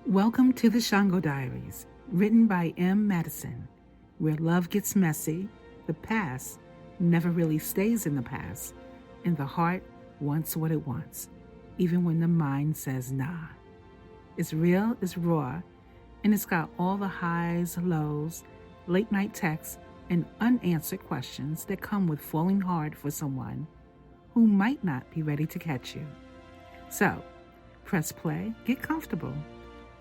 Welcome to the Shango Diaries, written by Madison, where love gets messy, the past never really stays in the past, and the heart wants what it wants, even when the mind says nah. It's real, it's raw, and it's got all the highs, lows, late night texts, and unanswered questions that come with falling hard for someone who might not be ready to catch you. So, press play, get comfortable,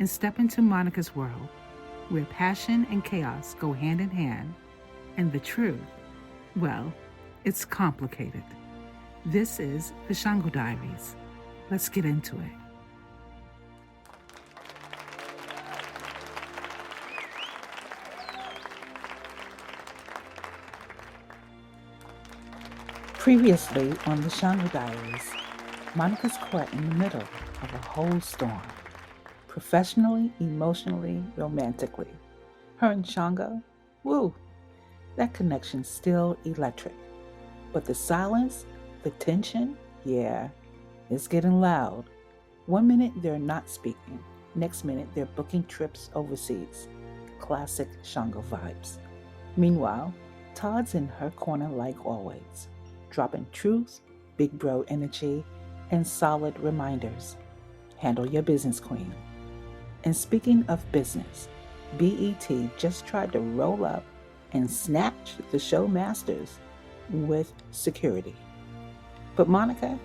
and step into Monica's world, where passion and chaos go hand in hand, and the truth, well, it's complicated. This is the Shango Diaries. Let's get into it. Previously on the Shango Diaries, Monica's caught in the middle of a whole storm. Professionally, emotionally, romantically. Her and Shango, woo, that connection's still electric. But the silence, the tension, yeah, it's getting loud. 1 minute they're not speaking, next minute they're booking trips overseas. Classic Shango vibes. Meanwhile, Todd's in her corner like always, dropping truth, big bro energy, and solid reminders. Handle your business, queen. And speaking of business, BET just tried to roll up and snatch the show masters with security. But Monica,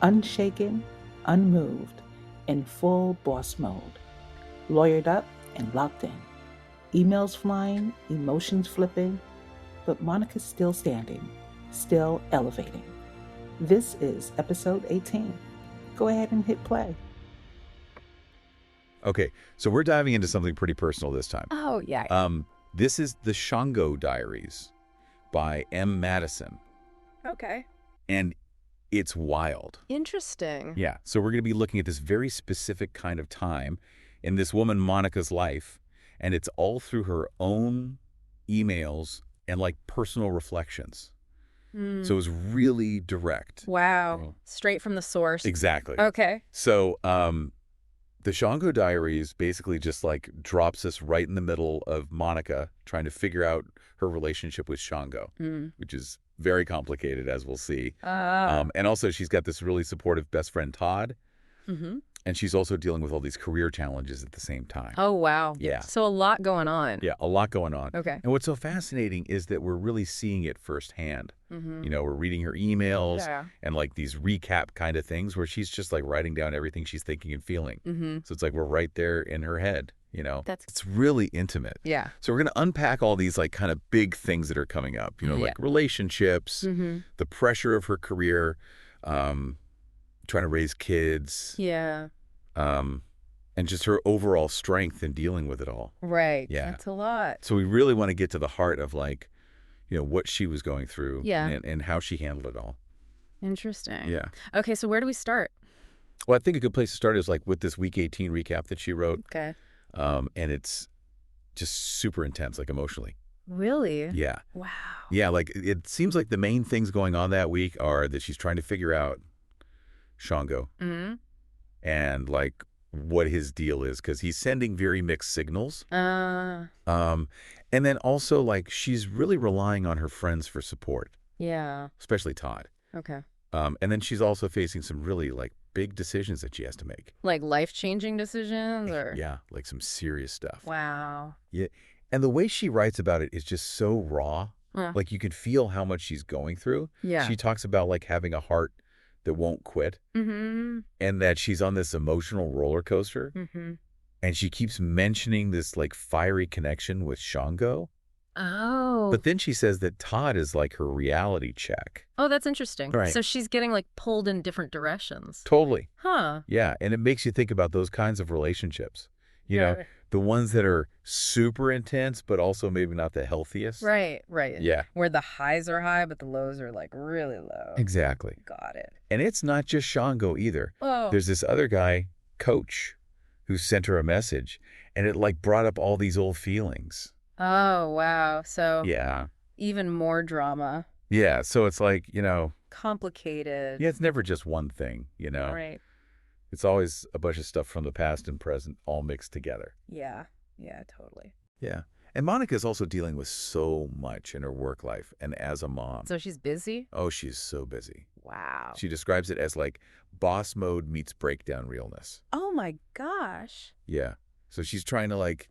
unshaken, unmoved, in full boss mode, lawyered up and locked in. Emails flying, emotions flipping, but Monica's still standing, still elevating. This is episode 18. Go ahead and hit play. Okay, so we're diving into something pretty personal this time. Oh, yeah. This is the Shango Diaries by Madison. Okay. And it's wild. Interesting. Yeah, so we're going to be looking at this very specific kind of time in this woman Monica's life, and it's all through her own emails and like personal reflections. So it was really direct. Wow. Straight from the source. Exactly. Okay. So the Shango Diaries basically just like drops us right in the middle of Monica trying to figure out her relationship with Shango, which is very complicated, as we'll see. And also she's got this really supportive best friend, Todd. And she's also dealing with all these career challenges at the same time. Oh, wow. Yeah. So a lot going on. Yeah, a lot going on. Okay. And what's so fascinating is that we're really seeing it firsthand. You know, we're reading her emails and like these recap kind of things where she's just like writing down everything she's thinking and feeling. So it's like we're right there in her head, you know. It's really intimate. Yeah. So we're going to unpack all these like kind of big things that are coming up, you know, like relationships, the pressure of her career, trying to raise kids. Yeah. And just her overall strength in dealing with it all. Right. Yeah. That's a lot. So we really want to get to the heart of like, you know, what she was going through and how she handled it all. Interesting. Yeah. Okay, so where do we start? Well, I think a good place to start is like with this week 18 recap that she wrote. Okay. And it's just super intense, like emotionally. Really? Yeah. Wow. Yeah, like it seems like the main things going on that week are that she's trying to figure out Shango and like what his deal is, because he's sending very mixed signals. And then also like she's really relying on her friends for support. Yeah. Especially Todd. Okay. And then she's also facing some really like big decisions that she has to make. Like life-changing decisions or? Yeah, like some serious stuff. Wow. Yeah. And the way she writes about it is just so raw. Like you can feel how much she's going through. Yeah. She talks about like having a heart that won't quit, and that she's on this emotional roller coaster, and she keeps mentioning this like fiery connection with Shango. Oh. But then she says that Todd is like her reality check. Oh, that's interesting. Right. So she's getting like pulled in different directions. Totally. Huh. Yeah, and it makes you think about those kinds of relationships. You know, the ones that are super intense, but also maybe not the healthiest. Right, right. Yeah. Where the highs are high, but the lows are like really low. Exactly. Got it. And it's not just Shango either. Oh. There's this other guy, Coach, who sent her a message, and it like brought up all these old feelings. Oh, wow. So yeah, even more drama. Yeah, so it's like, you know, Complicated. yeah, it's never just one thing, you know. Right. It's always a bunch of stuff from the past and present all mixed together. Yeah. Yeah, totally. Yeah. And Monica's also dealing with so much in her work life and as a mom. So she's busy? Oh, she's so busy. Wow. She describes it as like boss mode meets breakdown realness. Oh my gosh. Yeah. So she's trying to like,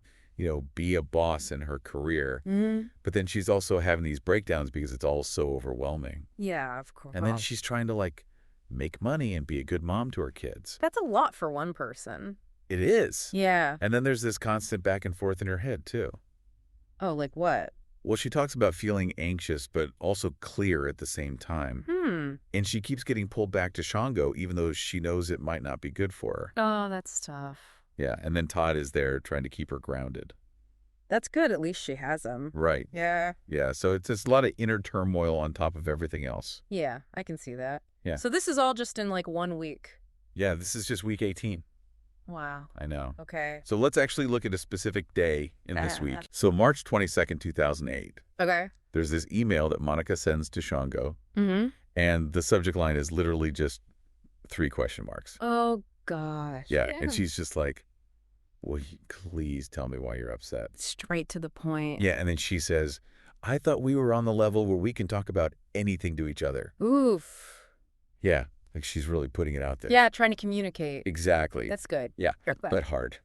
be a boss in her career. Mm-hmm. But then she's also having these breakdowns because it's all so overwhelming. Yeah, of course. And then she's trying to like make money and be a good mom to her kids. That's a lot for one person. It is. Yeah. And then there's this constant back and forth in her head too. Oh, like what? Well, she talks about feeling anxious but also clear at the same time. And she keeps getting pulled back to Shango even though she knows it might not be good for her. Oh, that's tough. Yeah, and then Todd is there trying to keep her grounded. That's good. At least she has him. Right. Yeah. Yeah, so it's just a lot of inner turmoil on top of everything else. Yeah, I can see that. Yeah. So this is all just in like 1 week. Yeah, this is just week 18. Wow. I know. Okay. So let's actually look at a specific day in this week. So March 22nd, 2008. Okay. There's this email that Monica sends to Shango, and the subject line is literally just 3 question marks. Oh, gosh. Yeah, and she's just like, please tell me why you're upset. Straight to the point. Yeah, and then she says, I thought we were on the level where we can talk about anything to each other. Oof. Yeah, like she's really putting it out there. Yeah, trying to communicate. Exactly. That's good. Yeah, But but hard.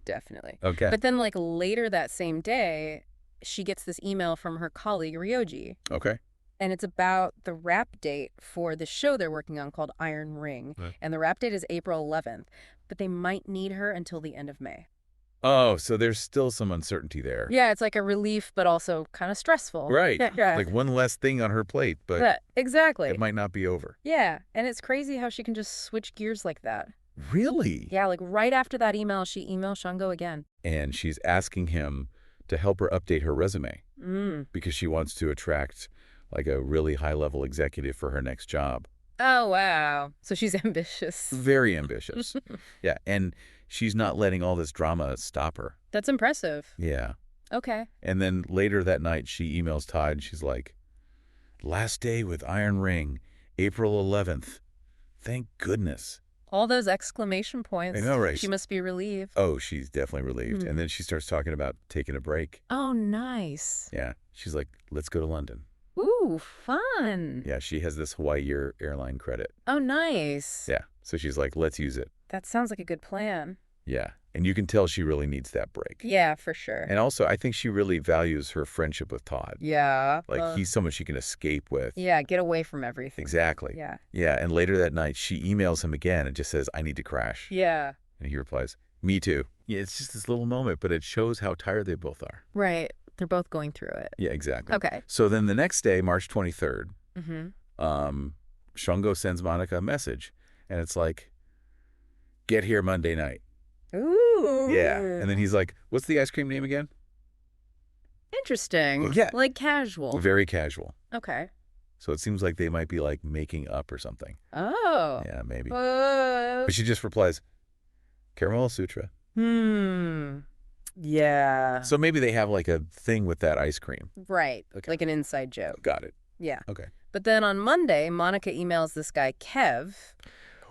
definitely. Okay. But then like later that same day, she gets this email from her colleague, Ryoji. Okay. And it's about the wrap date for the show they're working on called Iron Ring. Right. And the wrap date is April 11th. But they might need her until the end of May. Oh, so there's still some uncertainty there. Yeah, it's like a relief, but also kind of stressful. Right. Yeah. Like one less thing on her plate, but exactly. it might not be over. Yeah. And it's crazy how she can just switch gears like that. Really? Yeah, like right after that email, she emails Shango again. And she's asking him to help her update her resume because she wants to attract like a really high-level executive for her next job. Oh, wow. So she's ambitious. Very ambitious. Yeah, and she's not letting all this drama stop her. That's impressive. Yeah. Okay. And then later that night, she emails Todd, and she's like, last day with Iron Ring, April 11th. Thank goodness. All those exclamation points. I know, right? She must be relieved. Oh, she's definitely relieved. And then she starts talking about taking a break. Oh, nice. Yeah. She's like, let's go to London. Ooh, fun. Yeah, she has this Hawaii airline credit. Oh, nice. Yeah. So she's like, let's use it. That sounds like a good plan. Yeah. And you can tell she really needs that break. Yeah, for sure. And also, I think she really values her friendship with Todd. Yeah. Like, he's someone she can escape with. Yeah, get away from everything. Exactly. Yeah. Yeah, and later that night, she emails him again and just says, I need to crash. Yeah. And he replies, me too. Yeah, it's just this little moment, but it shows how tired they both are. Right. They're both going through it. Yeah, exactly. Okay. So then the next day, March 23rd, Shango sends Monica a message, and it's like, get here Monday night. Ooh. Yeah. And then he's like, what's the ice cream name again? Interesting. Yeah. Like casual. Very casual. Okay. So it seems like they might be like making up or something. Oh. Yeah, maybe. But she just replies, Caramel Sutra. Yeah. So maybe they have like a thing with that ice cream. Right. Okay. Like an inside joke. Got it. Yeah. Okay. But then on Monday, Monica emails this guy, Kev,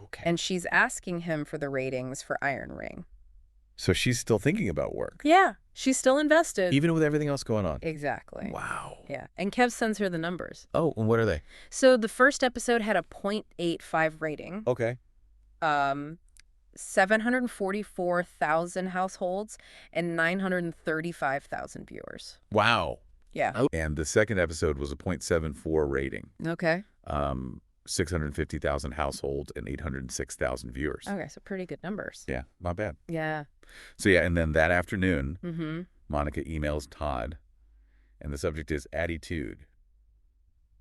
Okay. and she's asking him for the ratings for Iron Ring. So she's still thinking about work. Yeah. She's still invested. Even with everything else going on. Exactly. Wow. Yeah. And Kev sends her the numbers. Oh, and what are they? So the first episode had a 0.85 rating. Okay. 744,000 households and 935,000 viewers. Wow. Yeah. Oh. And the second episode was a 0.74 rating. Okay. 650,000 households and 806,000 viewers. Okay, so pretty good numbers. Yeah, not bad. Yeah. So yeah, and then that afternoon, Mm-hmm. Monica emails Todd, and the subject is attitude.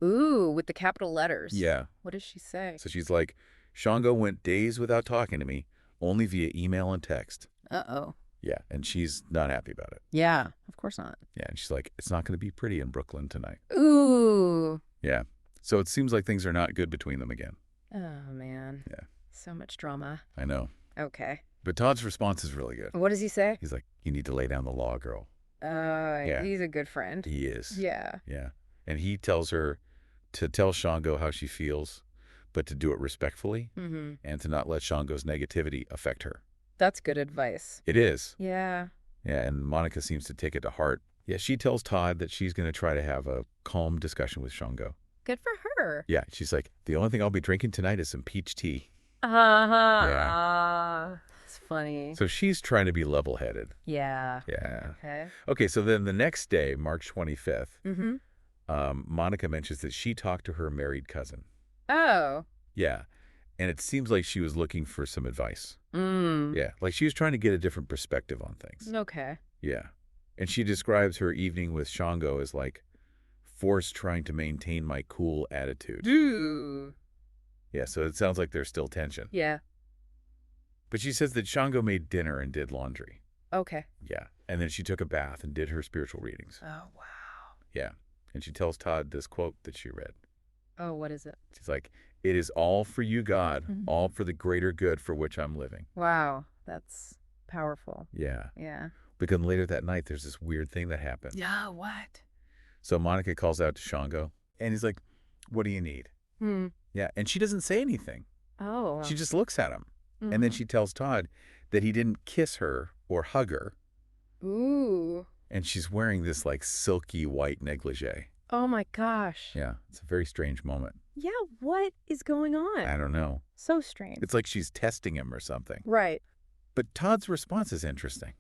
Ooh, with the capital letters. Yeah. What does she say? So she's like, Shango went days without talking to me, only via email and text. Uh-oh. Yeah, and she's not happy about it. Yeah, of course not. Yeah, and she's like, it's not going to be pretty in Brooklyn tonight. Ooh. Yeah. So it seems like things are not good between them again. Oh, man. Yeah. So much drama. I know. Okay. But Todd's response is really good. What does he say? He's like, you need to lay down the law, girl. Yeah. He's a good friend. He is. Yeah. Yeah. And he tells her to tell Shango how she feels, but to do it respectfully Mm-hmm. and to not let Shango's negativity affect her. That's good advice. It is. Yeah. Yeah, and Monica seems to take it to heart. Yeah, she tells Todd that she's going to try to have a calm discussion with Shango. Good for her. Yeah, she's like, the only thing I'll be drinking tonight is some peach tea. Uh-huh. Yeah. It's funny. So she's trying to be level-headed. Yeah. Yeah. Okay. Okay, so then the next day, March 25th, Mm-hmm. Monica mentions that she talked to her married cousin. Oh. Yeah, and it seems like she was looking for some advice. Mm. Yeah, like she was trying to get a different perspective on things. Okay. Yeah, and she describes her evening with Shango as like force trying to maintain my cool attitude. Ooh. Yeah, so it sounds like there's still tension. Yeah. But she says that Shango made dinner and did laundry. Okay. Yeah, and then she took a bath and did her spiritual readings. Oh, wow. Yeah, and she tells Todd this quote that she read. Oh, what is it? She's like, "It is all for you, God, Mhm. all for the greater good for which I'm living." Wow. That's powerful. Yeah, Yeah. because later that night, there's this weird thing that happened. Yeah, what? So Monica calls out to Shango, and he's like, "What do you need?" Hmm. Yeah, and she doesn't say anything. Oh. She just looks at him. Mhm. And then she tells Todd that he didn't kiss her or hug her, Ooh. and she's wearing this like silky white negligee. Oh my gosh. Yeah, it's a very strange moment. Yeah, what is going on? I don't know. So strange. It's like she's testing him or something. Right. But Todd's response is interesting.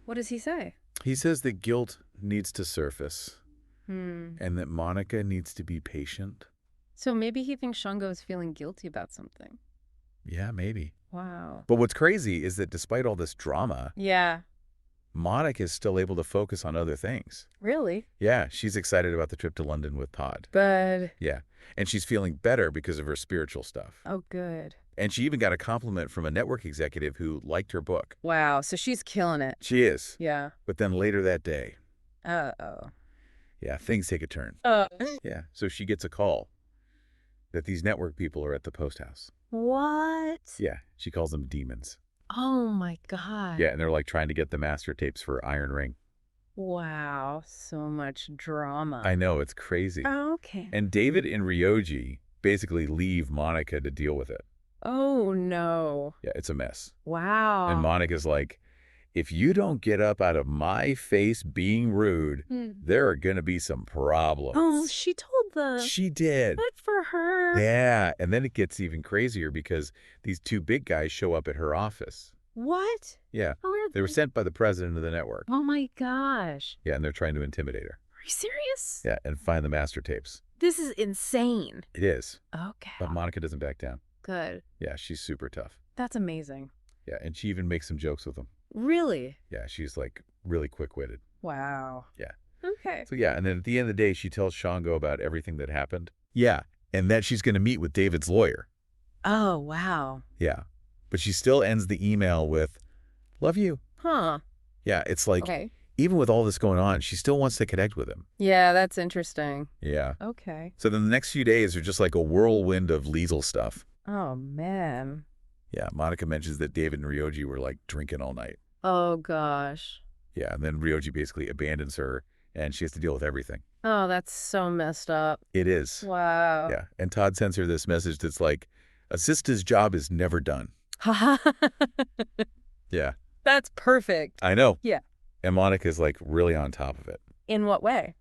What does he say? He says that guilt needs to surface Hmm. and that Monica needs to be patient. So maybe he thinks Shango is feeling guilty about something. Yeah, maybe. Wow. But what's crazy is that despite all this drama, Yeah. Monica is still able to focus on other things. Really? Yeah, she's excited about the trip to London with Todd. But. Yeah, and she's feeling better because of her spiritual stuff. Oh, good. And she even got a compliment from a network executive who liked her book. Wow. So she's killing it. She is. Yeah. But then later that day, Uh-oh. yeah, things take a turn. Yeah, so she gets a call that these network people are at the post house. What? Yeah, she calls them demons. Oh my God. Yeah, and they're like trying to get the master tapes for Iron Ring. Wow. So much drama. I know, it's crazy. Oh, okay. And David and Ryoji basically leave Monica to deal with it. Oh, no. Yeah, it's a mess. Wow. And Monica's like, if you don't get up out of my face being rude, there are going to be some problems. Oh, she told the... She did. Good for her. Yeah, and then it gets even crazier because these two big guys show up at her office. What? Yeah, Who are they were sent by the president of the network. Oh my gosh. Yeah, and they're trying to intimidate her. Are you serious? Yeah, and find the master tapes. This is insane. It is. Okay. But Monica doesn't back down. Good. Yeah, she's super tough. That's amazing. Yeah, and she even makes some jokes with them. Really? Yeah, she's like really quick-witted. Wow. Yeah. Okay. So yeah, and then at the end of the day, she tells Shango about everything that happened. Yeah, and that she's going to meet with David's lawyer. Oh, wow. Yeah, but she still ends the email with, "Love you." Huh. Yeah, it's like, Okay. even with all this going on, she still wants to connect with him. Yeah, that's interesting. Yeah. Okay. So then the next few days are just like a whirlwind of legal stuff. Oh, man. Yeah, Monica mentions that David and Ryoji were like drinking all night. Oh, gosh. Yeah, and then Ryoji basically abandons her and she has to deal with everything. Oh, that's so messed up. It is. Wow. Yeah, and Todd sends her this message that's like, a sister's job is never done. Yeah. That's perfect. I know. Yeah. And Monica's like really on top of it. In what way?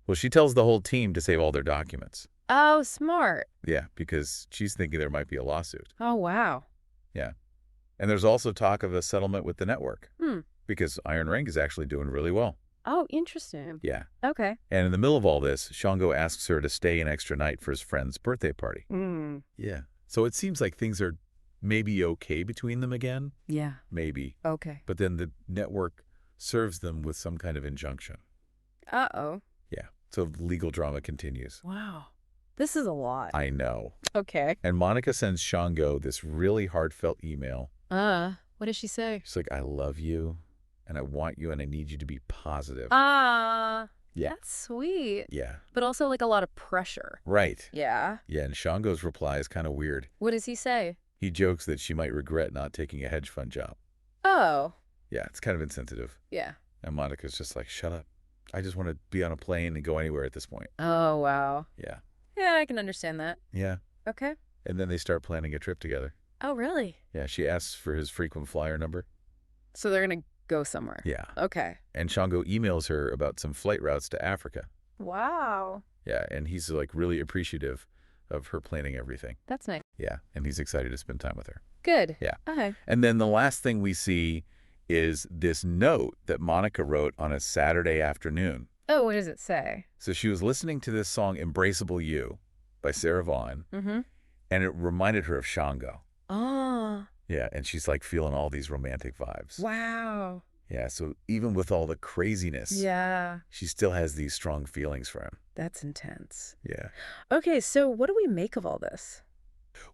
Well, she tells the whole team to save all their documents. Oh, smart. Yeah, because she's thinking there might be a lawsuit. Oh, wow. Yeah. And there's also talk of a settlement with the network. Hmm. Because Iron Ring is actually doing really well. Oh, interesting. Yeah. Okay. And in the middle of all this, Shango asks her to stay an extra night for his friend's birthday party. Mm. Yeah. So it seems like things are maybe okay between them again. Yeah. Maybe. Okay. But then the network serves them with some kind of injunction. Uh-oh. Yeah. So the legal drama continues. Wow. This is a lot. I know. Okay. And Monica sends Shango this really heartfelt email. What does she say? She's like, I love you, and I want you, and I need you to be positive. Yeah. That's sweet. Yeah. But also like a lot of pressure. Right. Yeah. Yeah, and Shango's reply is kind of weird. What does he say? He jokes that she might regret not taking a hedge fund job. Oh. Yeah, it's kind of insensitive. Yeah. And Monica's just like, shut up. I just want to be on a plane and go anywhere at this point. Oh, wow. Yeah. Yeah, I can understand that. Yeah. Okay. And then they start planning a trip together. Oh, really? Yeah, she asks for his frequent flyer number. So they're going to go somewhere. Yeah. Okay. And Shango emails her about some flight routes to Africa. Wow. Yeah, and he's like really appreciative of her planning everything. That's nice. Yeah, and he's excited to spend time with her. Good. Yeah. Okay. And then the last thing we see is this note that Monica wrote on a Saturday afternoon. Oh, what does it say? So she was listening to this song, Embraceable You, by Sarah Vaughan, and it reminded her of Shango. Oh. Yeah, and she's like feeling all these romantic vibes. Wow. Yeah, so even with all the craziness, Yeah. she still has these strong feelings for him. That's intense. Yeah. Okay, so what do we make of all this?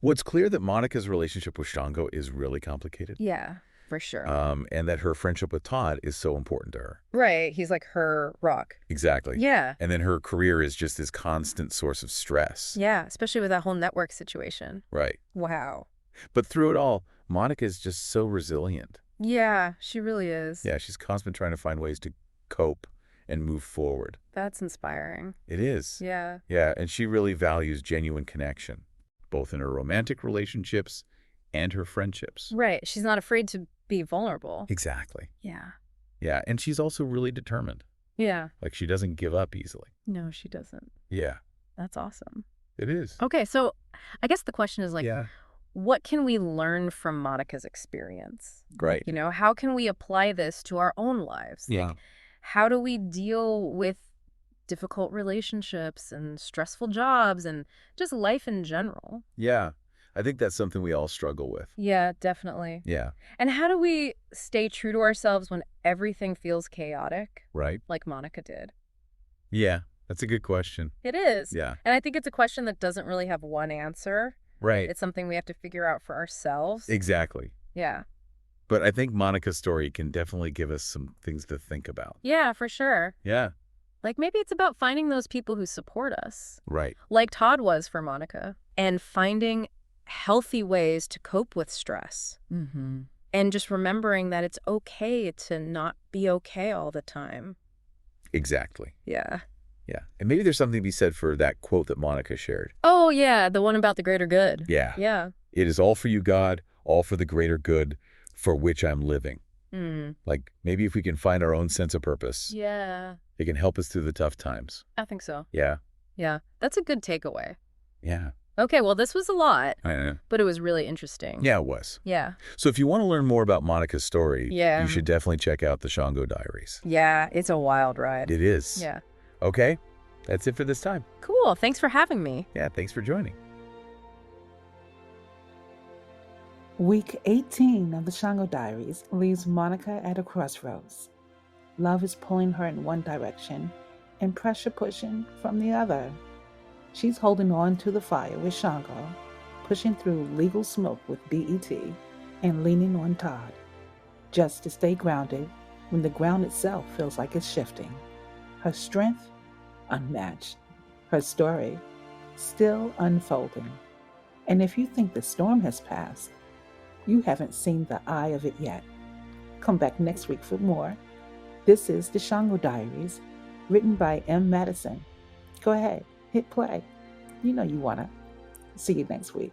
Well, it's clear that Monica's relationship with Shango is really complicated. Yeah, for sure. And that her friendship with Todd is so important to her. Right. He's like her rock. Exactly. Yeah. And then her career is just this constant source of stress. Yeah, especially with that whole network situation. Right. Wow. But through it all, Monica is just so resilient. Yeah, she really is. Yeah, she's constantly trying to find ways to cope and move forward. That's inspiring. It is. Yeah. Yeah, and she really values genuine connection, both in her romantic relationships and her friendships. Right. She's not afraid to be vulnerable. Exactly. Yeah. Yeah, and she's also really determined. Yeah. Like, she doesn't give up easily. No, she doesn't. Yeah, That's awesome. it is. Okay, so I guess the question is like, Yeah. what can we learn from Monica's experience? Right. You know, how can we apply this to our own lives? Yeah. Like, how do we deal with difficult relationships and stressful jobs and just life in general? Yeah. I think that's something we all struggle with. Yeah, definitely. Yeah. And how do we stay true to ourselves when everything feels chaotic, Right? like Monica did? Yeah. That's a good question. It is. Yeah. And I think it's a question that doesn't really have one answer. Right. It's something we have to figure out for ourselves. Exactly. Yeah. But I think Monica's story can definitely give us some things to think about. Yeah, for sure. Yeah. Like maybe it's about finding those people who support us, Right. like Todd was for Monica, and finding healthy ways to cope with stress. Mm-hmm. And just remembering that it's okay to not be okay all the time. Exactly. Yeah. Yeah. And maybe there's something to be said for that quote that Monica shared. Oh, yeah, the one about the greater good. Yeah. Yeah. It is all for you, God, all for the greater good for which I'm living. Mm. Like, maybe if we can find our own sense of purpose, Yeah, it can help us through the tough times. I think so. Yeah. Yeah, that's a good takeaway. Yeah. Okay, well, this was a lot, I know. but it was really interesting. Yeah, it was. Yeah. So if you want to learn more about Monica's story, Yeah. you should definitely check out the Shango Diaries. Yeah, it's a wild ride. It is. Yeah. Okay. That's it for this time. Cool. Thanks for having me. Yeah, thanks for joining. Week 18 of the Shango Diaries leaves Monica at a crossroads. Love is pulling her in one direction and pressure pushing from the other. She's holding on to the fire with Shango, pushing through legal smoke with BET, and leaning on Todd, just to stay grounded when the ground itself feels like it's shifting. Her strength, unmatched. Her story, still unfolding. And if you think the storm has passed, you haven't seen the eye of it yet. Come back next week for more. This is the Shango Diaries, written by M. Madison. Go ahead, hit play. You know you wanna. See you next week.